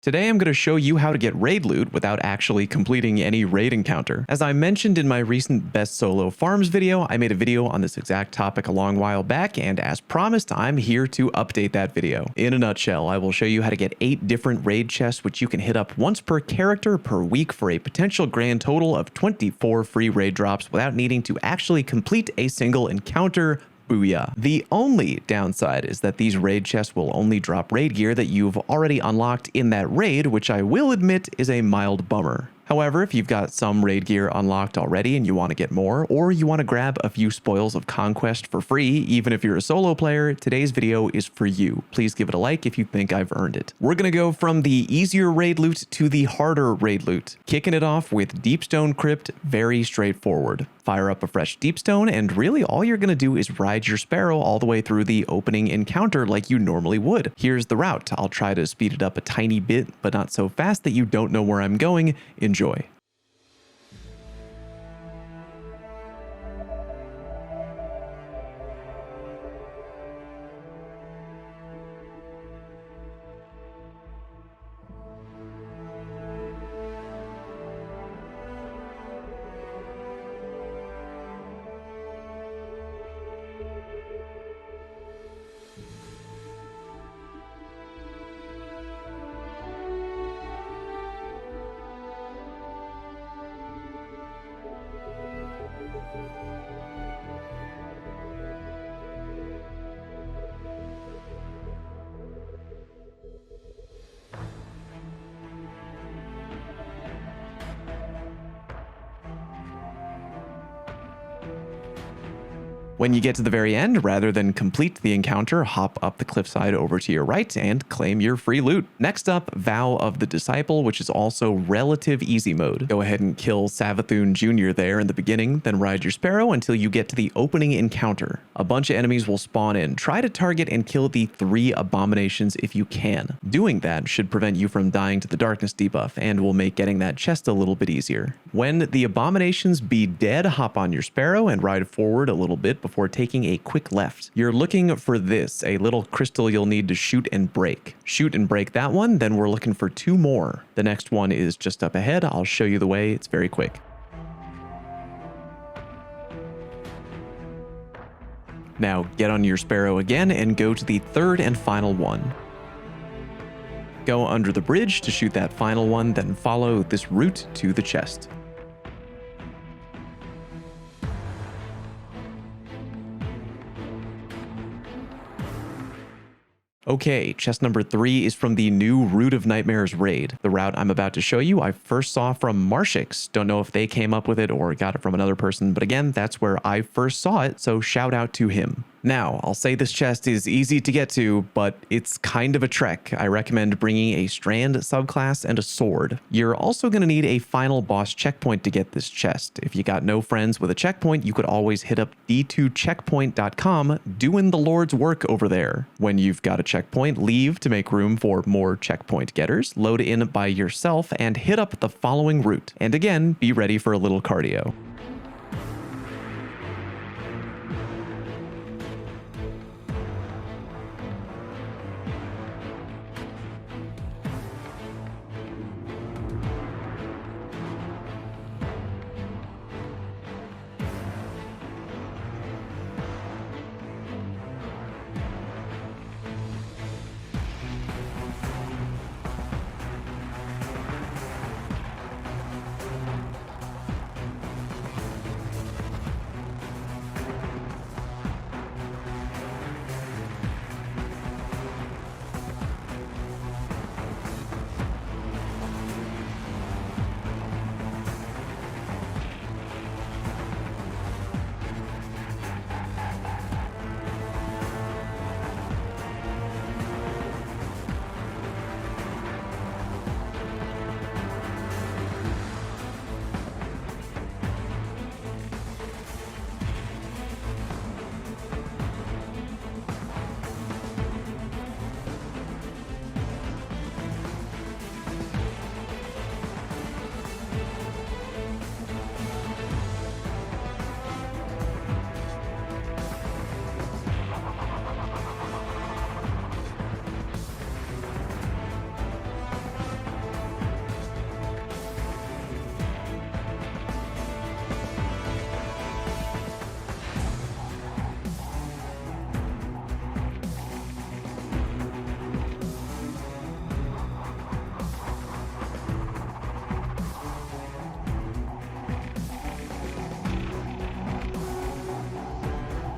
Today I'm going to show you how to get raid loot without actually completing any raid encounter. As I mentioned in my recent Best Solo Farms video, I made a video on this exact topic a long while back, and as promised, I'm here to update that video. In a nutshell, I will show you how to get 8 different raid chests which you can hit up once per character per week for a potential grand total of 24 free raid drops without needing to actually complete a single encounter. Booyah. The only downside is that these raid chests will only drop raid gear that you've already unlocked in that raid, which I will admit is a mild bummer. However, if you've got some raid gear unlocked already and you want to get more, or you want to grab a few spoils of conquest for free, even if you're a solo player, today's video is for you. Please give it a like if you think I've earned it. We're going to go from the easier raid loot to the harder raid loot. Kicking it off with Deepstone Crypt, very straightforward. Fire up a fresh Deepstone, and really all you're going to do is ride your Sparrow all the way through the opening encounter like you normally would. Here's the route. I'll try to speed it up a tiny bit, but not so fast that you don't know where I'm going. Enjoy. When you get to the very end, rather than complete the encounter, hop up the cliffside over to your right and claim your free loot. Next up, Vow of the Disciple, which is also relative easy mode. Go ahead and kill Savathun Jr. there in the beginning, then ride your Sparrow until you get to the opening encounter. A bunch of enemies will spawn in. Try to target and kill the 3 abominations if you can. Doing that should prevent you from dying to the darkness debuff and will make getting that chest a little bit easier. When the abominations be dead, hop on your Sparrow and ride forward a little bit before taking a quick left. You're looking for this, a little crystal you'll need to shoot and break. Shoot and break that one, then we're looking for 2 more. The next one is just up ahead. I'll show you the way. It's very quick. Now get on your Sparrow again and go to the 3rd and final one. Go under the bridge to shoot that final one, then follow this route to the chest. Okay, chest number 3 is from the new Root of Nightmares raid. The route I'm about to show you, I first saw from Marshix. Don't know if they came up with it or got it from another person, but again, that's where I first saw it, so shout out to him. Now, I'll say this chest is easy to get to, but it's kind of a trek. I recommend bringing a Strand subclass and a sword. You're also going to need a final boss checkpoint to get this chest. If you got no friends with a checkpoint, you could always hit up d2checkpoint.com, doing the Lord's work over there. When you've got a checkpoint, leave to make room for more checkpoint getters, load in by yourself, and hit up the following route. And again, be ready for a little cardio.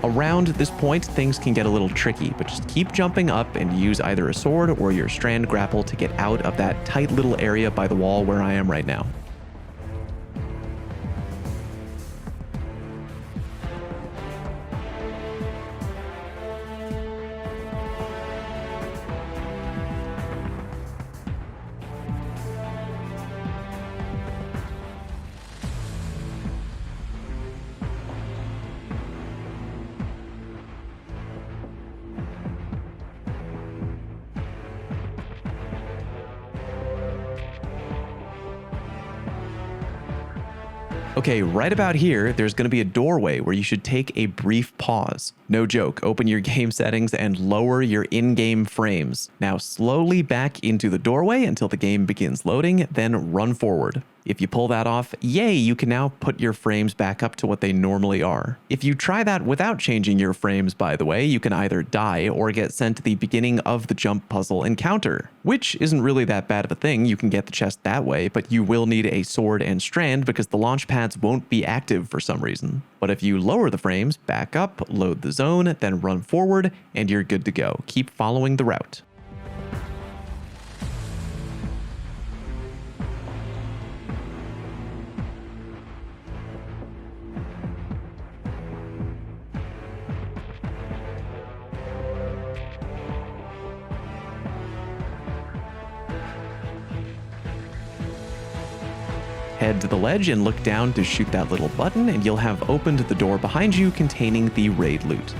Around this point, things can get a little tricky, but just keep jumping up and use either a sword or your strand grapple to get out of that tight little area by the wall where I am right now. Okay, right about here, there's going to be a doorway where you should take a brief pause. No joke, open your game settings and lower your in-game frames. Now slowly back into the doorway until the game begins loading, then run forward. If you pull that off, yay, you can now put your frames back up to what they normally are. If you try that without changing your frames, by the way, you can either die or get sent to the beginning of the jump puzzle encounter, which isn't really that bad of a thing. You can get the chest that way, but you will need a sword and strand because the launch pads won't be active for some reason. But if you lower the frames, back up, load the zone, then run forward, and you're good to go. Keep following the route. Head to the ledge and look down to shoot that little button, and you'll have opened the door behind you containing the raid loot.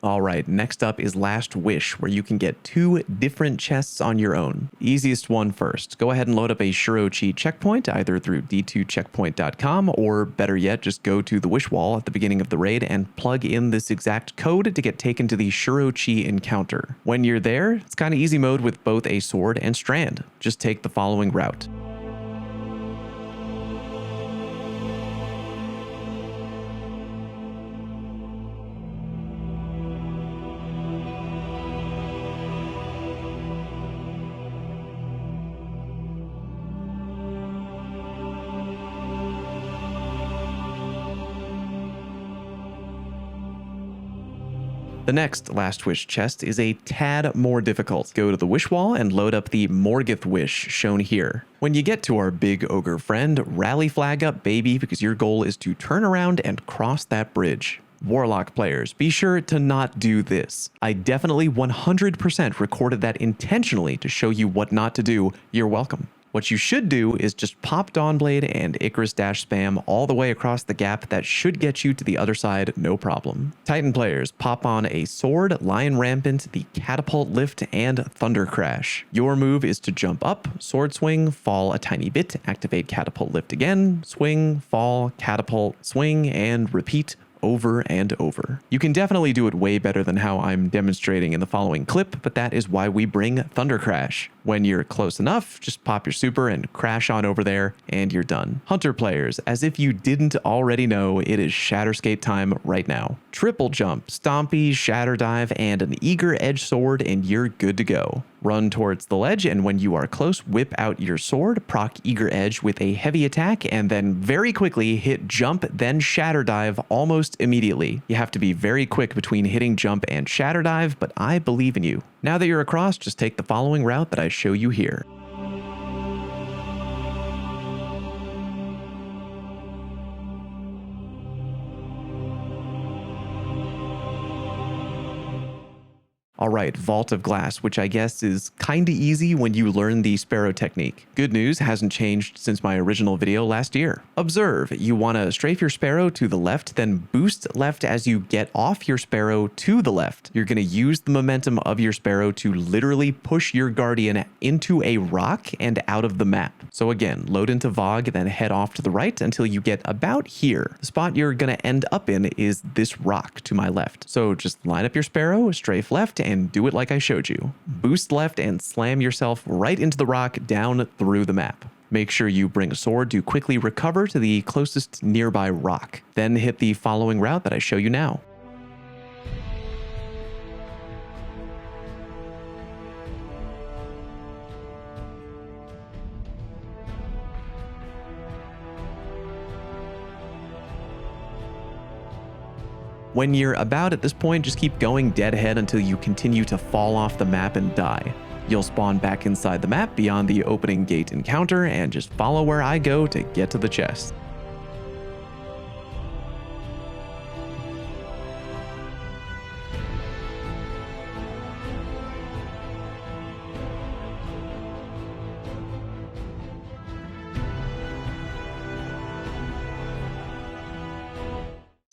Alright, next up is Last Wish, where you can get 2 different chests on your own. Easiest one first. Go ahead and load up a Shirochi checkpoint, either through d2checkpoint.com, or better yet, just go to the wish wall at the beginning of the raid and plug in this exact code to get taken to the Shirochi encounter. When you're there, it's kind of easy mode with both a sword and strand. Just take the following route. The next Last Wish chest is a tad more difficult. Go to the wish wall and load up the Morgith Wish shown here. When you get to our big ogre friend, rally flag up baby, because your goal is to turn around and cross that bridge. Warlock players, be sure to not do this. I definitely 100% recorded that intentionally to show you what not to do. You're welcome. What you should do is just pop Dawnblade and Icarus Dash spam all the way across the gap. That should get you to the other side, no problem. Titan players, pop on a Sword, Lion Rampant, the Catapult Lift, and Thunder Crash. Your move is to jump up, sword swing, fall a tiny bit, activate Catapult Lift again, swing, fall, catapult, swing, and repeat over and over. You can definitely do it way better than how I'm demonstrating in the following clip, but that is why we bring Thunder Crash. When you're close enough, just pop your super and crash on over there, and you're done. Hunter players, as if you didn't already know, it is Shatterskate time right now. Triple jump, stompy, shatter dive, and an eager edge sword, and you're good to go. Run towards the ledge, and when you are close, whip out your sword, proc eager edge with a heavy attack, and then very quickly hit jump, then shatter dive almost immediately. You have to be very quick between hitting jump and shatter dive, but I believe in you. Now that you're across, just take the following route that I show you here. Alright, Vault of Glass, which I guess is kinda easy when you learn the Sparrow technique. Good news, hasn't changed since my original video last year. Observe, you want to strafe your Sparrow to the left, then boost left as you get off your Sparrow to the left. You're going to use the momentum of your Sparrow to literally push your Guardian into a rock and out of the map. So again, load into Vogue, then head off to the right until you get about here. The spot you're going to end up in is this rock to my left. So just line up your Sparrow, strafe left, and do it like I showed you. Boost left and slam yourself right into the rock down through the map. Make sure you bring a sword to quickly recover to the closest nearby rock. Then hit the following route that I show you now. When you're about at this point, just keep going dead ahead until you continue to fall off the map and die. You'll spawn back inside the map beyond the opening gate encounter and just follow where I go to get to the chest.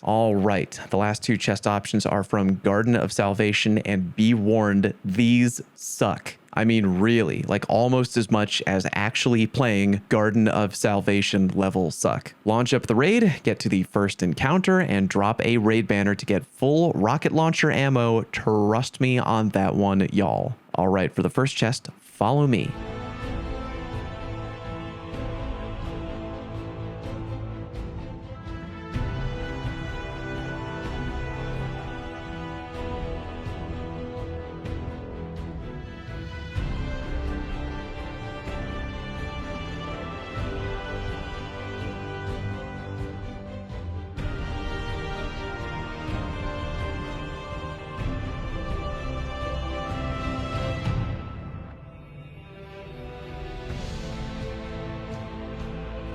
All right, the last two chest options are from Garden of Salvation, and be warned, these suck. I mean, really, like almost as much as actually playing Garden of Salvation level suck. Launch up the raid, get to the first encounter, and drop a raid banner to get full rocket launcher ammo. Trust me on that one, y'all. All right, for the first chest, follow me.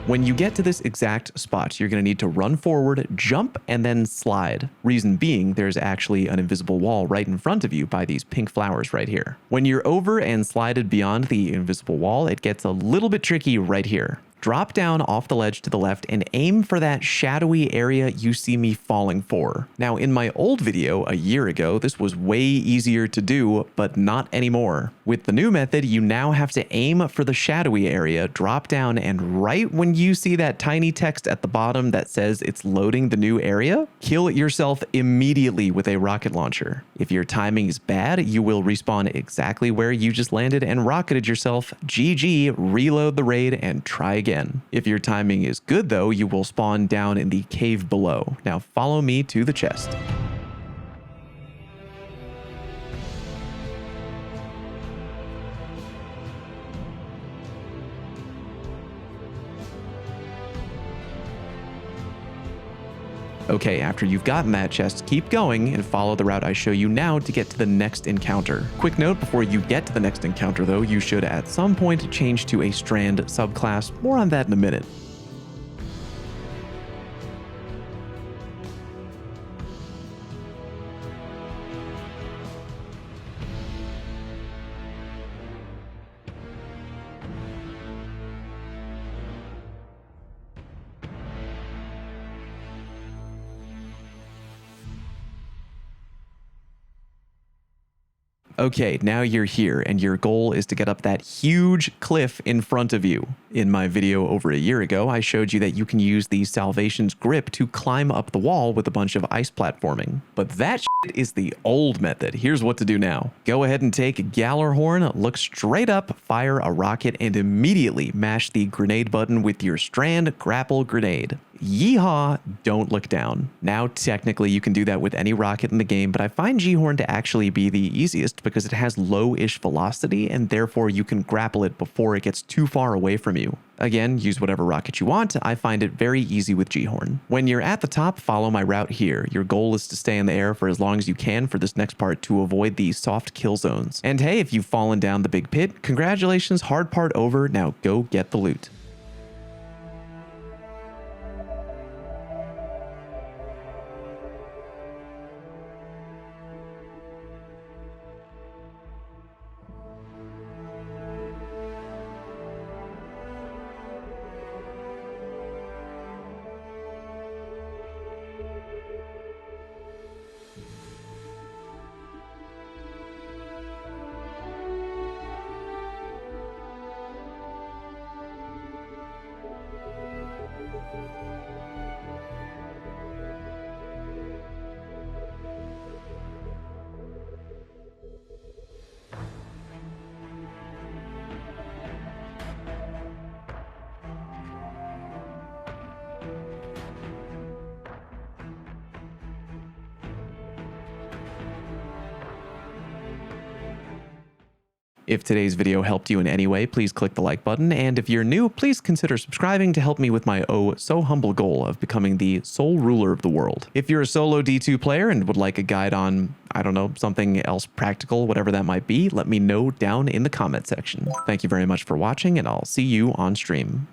When you get to this exact spot, you're going to need to run forward, jump, and then slide. Reason being, there's actually an invisible wall right in front of you by these pink flowers right here. When you're over and slided beyond the invisible wall, it gets a little bit tricky right here. Drop down off the ledge to the left and aim for that shadowy area you see me falling for. Now, in my old video a year ago, this was way easier to do, but not anymore. With the new method, you now have to aim for the shadowy area, drop down, and right when you see that tiny text at the bottom that says it's loading the new area, kill yourself immediately with a rocket launcher. If your timing is bad, you will respawn exactly where you just landed and rocketed yourself. GG, reload the raid and try again. If your timing is good though, you will spawn down in the cave below. Now follow me to the chest. Okay, after you've gotten that chest, keep going and follow the route I show you now to get to the next encounter. Quick note, before you get to the next encounter though, you should at some point change to a Strand subclass. More on that in a minute. Okay, now you're here, and your goal is to get up that huge cliff in front of you. In my video over a year ago, I showed you that you can use the Salvation's grip to climb up the wall with a bunch of ice platforming. But that shit is the old method. Here's what to do now. Go ahead and take Gallarhorn, look straight up, fire a rocket, and immediately mash the grenade button with your Strand grapple grenade. Yeehaw, don't look down. Now, technically, you can do that with any rocket in the game, but I find G-Horn to actually be the easiest because it has low-ish velocity, and therefore you can grapple it before it gets too far away from you. Again, use whatever rocket you want. I find it very easy with G-Horn. When you're at the top, follow my route here. Your goal is to stay in the air for as long as you can for this next part to avoid the soft kill zones. And hey, if you've fallen down the big pit, congratulations, hard part over. Now go get the loot. If today's video helped you in any way, please click the like button, and if you're new, please consider subscribing to help me with my so humble goal of becoming the sole ruler of the world. If you're a solo D2 player and would like a guide on, I don't know, something else practical, whatever that might be, let me know down in the comment section. Thank you very much for watching, and I'll see you on stream.